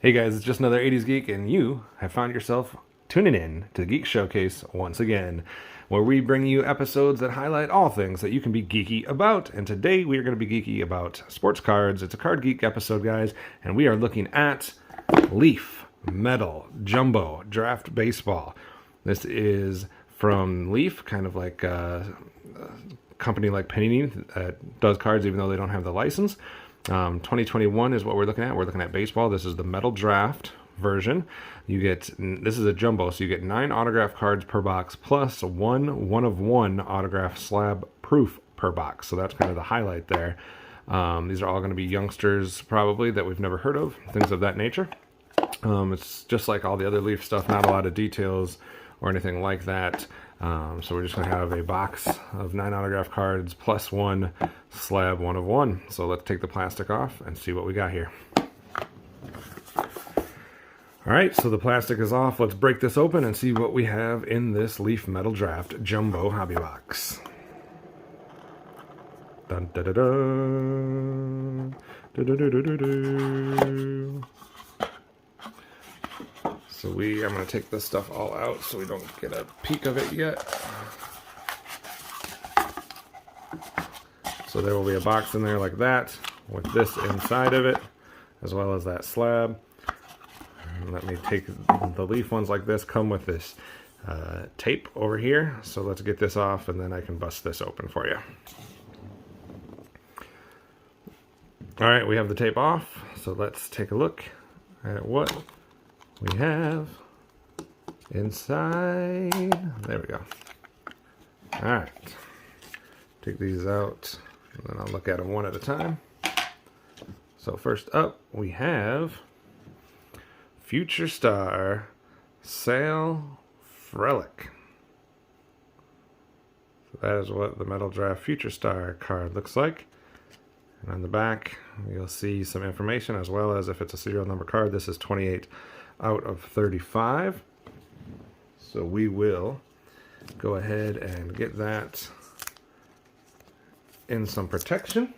Hey guys, it's just another 80s Geek, and you have found yourself tuning in to the Geek Showcase once again, where we bring you episodes that highlight all things that you can be geeky about. And today we are going to be geeky about sports cards. It's a Card Geek episode, guys, and we are looking at Leaf Metal Jumbo Draft Baseball. This is from Leaf, kind of like a company like Panini that does cards even though they don't have the license. 2021 is what we're looking at. We're looking at baseball. This is the metal draft version. This is a jumbo, so you get 9 autograph cards per box plus one of one autograph slab proof per box. So that's kind of the highlight there. These are all going to be youngsters probably that we've never heard of, things of that nature. It's just like all the other Leaf stuff, not a lot of details or anything like that. So we're just going to have a box of 9 autograph cards plus one slab one of one. So let's take the plastic off and see what we got here. Alright, so the plastic is off. Let's break this open and see what we have in this Leaf Metal Draft Jumbo Hobby Box. Dun, da, da, da. Da, da, da, da, da, da. So I'm going to take this stuff all out so we don't get a peek of it yet. So there will be a box in there like that with this inside of it, as well as that slab. And let me take the Leaf ones like this, come with this tape over here. So let's get this off and then I can bust this open for you. All right, we have the tape off. So let's take a look at what we have inside. There we go. All right, take these out and then I'll look at them one at a time. So first up we have Future Star Sal Frelick. So that is what the Metal Draft Future Star card looks like. And on the back you'll see some information, as well as if it's a serial number card. This is 28 out of 35. So we will go ahead and get that in some protection.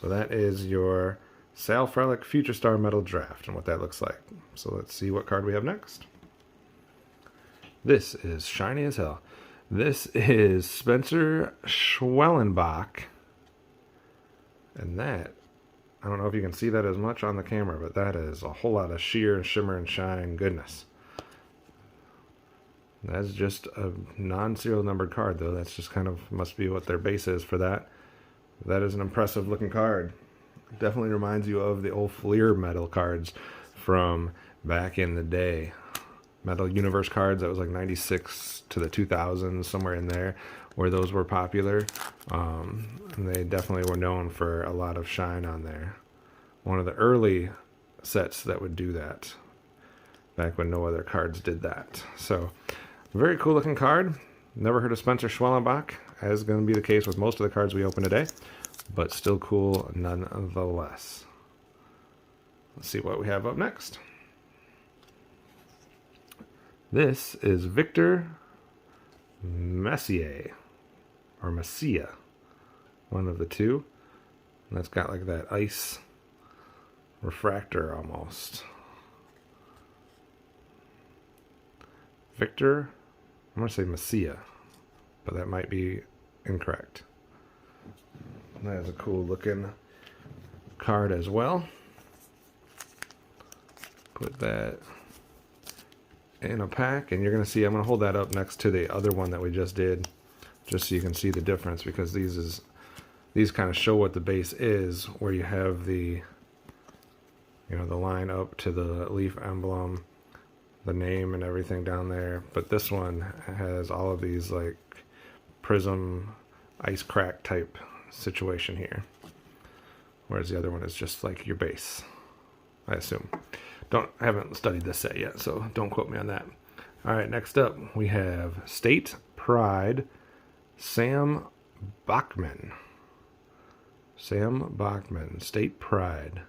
So that is your Sal Frelick Future Star Metal Draft and what that looks like. So let's see what card we have next. This is shiny as hell. This is Spencer Schwellenbach. And that, I don't know if you can see that as much on the camera, but that is a whole lot of sheer, shimmer, and shine goodness. That's just a non-serial numbered card, though. That's just kind of, must be what their base is for that. That is an impressive looking card. Definitely reminds you of the old Fleer metal cards from back in the day. Metal Universe cards, that was like 96 to the 2000s, somewhere in there, where those were popular. And they definitely were known for a lot of shine on there. One of the early sets that would do that, back when no other cards did that. So, very cool looking card. Never heard of Spencer Schwellenbach, as is going to be the case with most of the cards we open today, but still cool nonetheless. Let's see what we have up next. This is Victor Messier, or Messia, one of the two. And that's got like that ice refractor almost. Victor, I'm going to say Messia, but that might be incorrect. That is a cool looking card as well. Put that in a pack, and you're going to see, I'm going to hold that up next to the other one that we just did, just so you can see the difference, because these kind of show what the base is, where you have the, you know, the line up to the Leaf emblem, the name and everything down there. But this one has all of these like prism ice crack type situation here, whereas the other one is just like your base, I assume. I haven't studied this set yet, so don't quote me on that. All right, next up we have State Pride Sam Bachman. Sam Bachman, State Pride.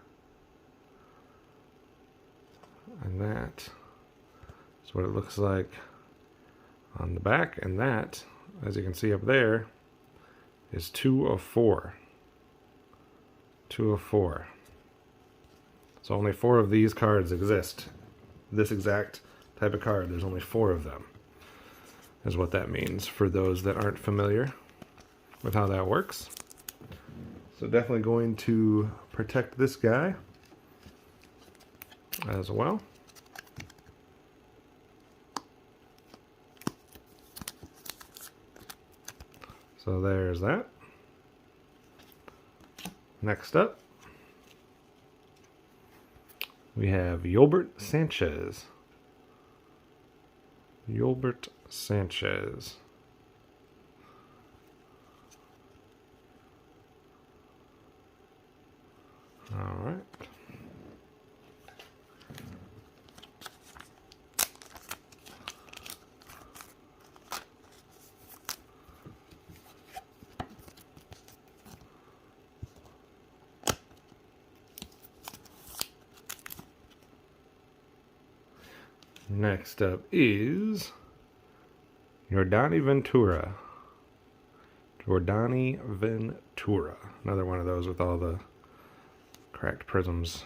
And that is what it looks like on the back, and that as you can see up there, is 2 of 4. 2 of 4. So only 4 of these cards exist. This exact type of card, there's only 4 of them, is what that means for those that aren't familiar with how that works. So definitely going to protect this guy as well. So there's that. Next up, we have Yolbert Sanchez. Yolbert Sanchez. All right. Next up is Jordani Ventura. Jordani Ventura. Another one of those with all the cracked prisms.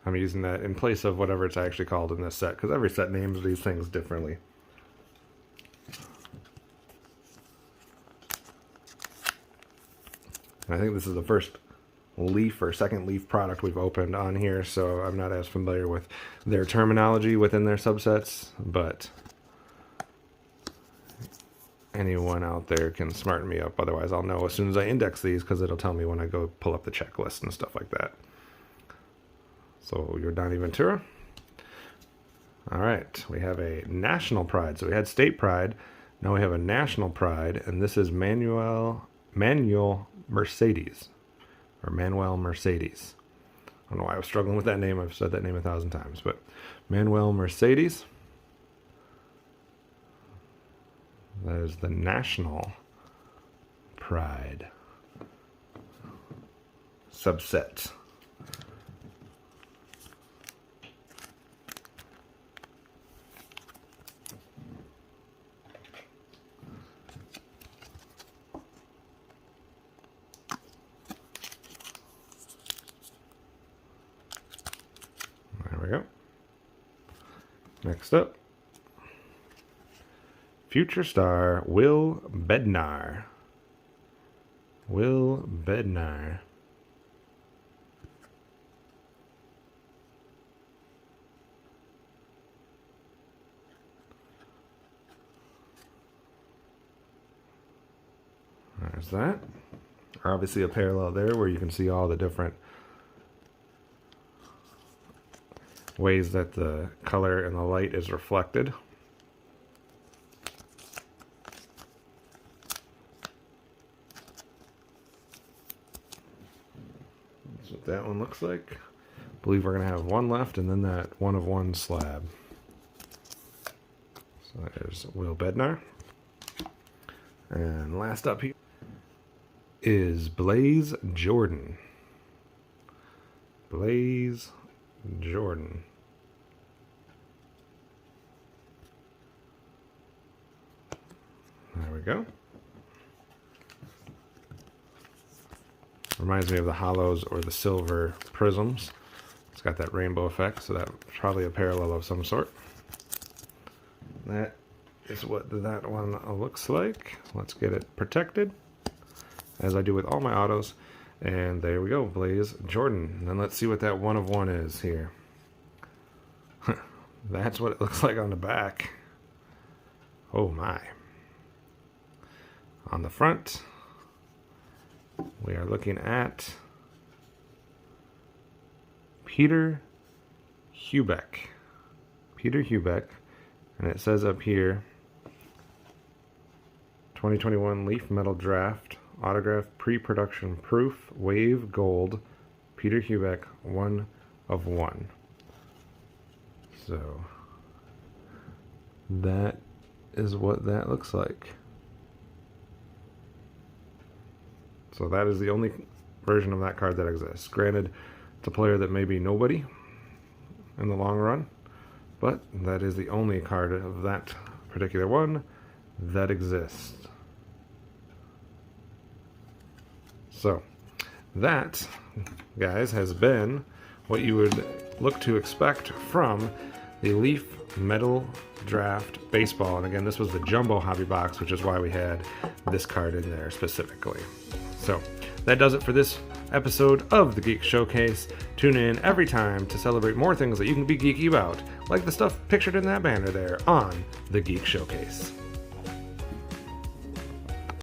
I'm using that in place of whatever it's actually called in this set, because every set names these things differently. I think this is the first Leaf or second Leaf product we've opened on here, so I'm not as familiar with their terminology within their subsets, but anyone out there can smarten me up. Otherwise, I'll know as soon as I index these, because it'll tell me when I go pull up the checklist and stuff like that. So, Jordani Ventura. All right, we have a national pride. So we had state pride. Now we have a national pride, and this is Manuel Mercedes. Or Manuel Mercedes. I don't know why I was struggling with that name. I've said that name 1,000 times. But Manuel Mercedes. That is the national pride subset. There we go. Next up, future star Will Bednar. Will Bednar. There's that. Obviously a parallel there where you can see all the different ways that the color and the light is reflected. That's what that one looks like. I believe we're going to have one left and then that one of one slab. So there's Will Bednar. And last up here is Blaze Jordan. Blaze Jordan. There we go. Reminds me of the hollows or the silver prisms. It's got that rainbow effect, so that's probably a parallel of some sort. That is what that one looks like. Let's get it protected, as I do with all my autos. And there we go, Blaze Jordan. And then let's see what that one of one is here. That's what it looks like on the back. Oh my. On the front, we are looking at Peter Hubeck. Peter Hubeck. And it says up here, 2021 Leaf Metal Draft, autograph, pre-production proof, wave gold, Peter Hubeck, 1 of 1. So, that is what that looks like. So that is the only version of that card that exists. Granted, it's a player that may be nobody in the long run, but that is the only card of that particular one that exist. So that, guys, has been what you would look to expect from the Leaf Metal Draft Baseball. And again, this was the Jumbo Hobby Box, which is why we had this card in there specifically. So that does it for this episode of the Geek Showcase. Tune in every time to celebrate more things that you can be geeky about, like the stuff pictured in that banner there on the Geek Showcase.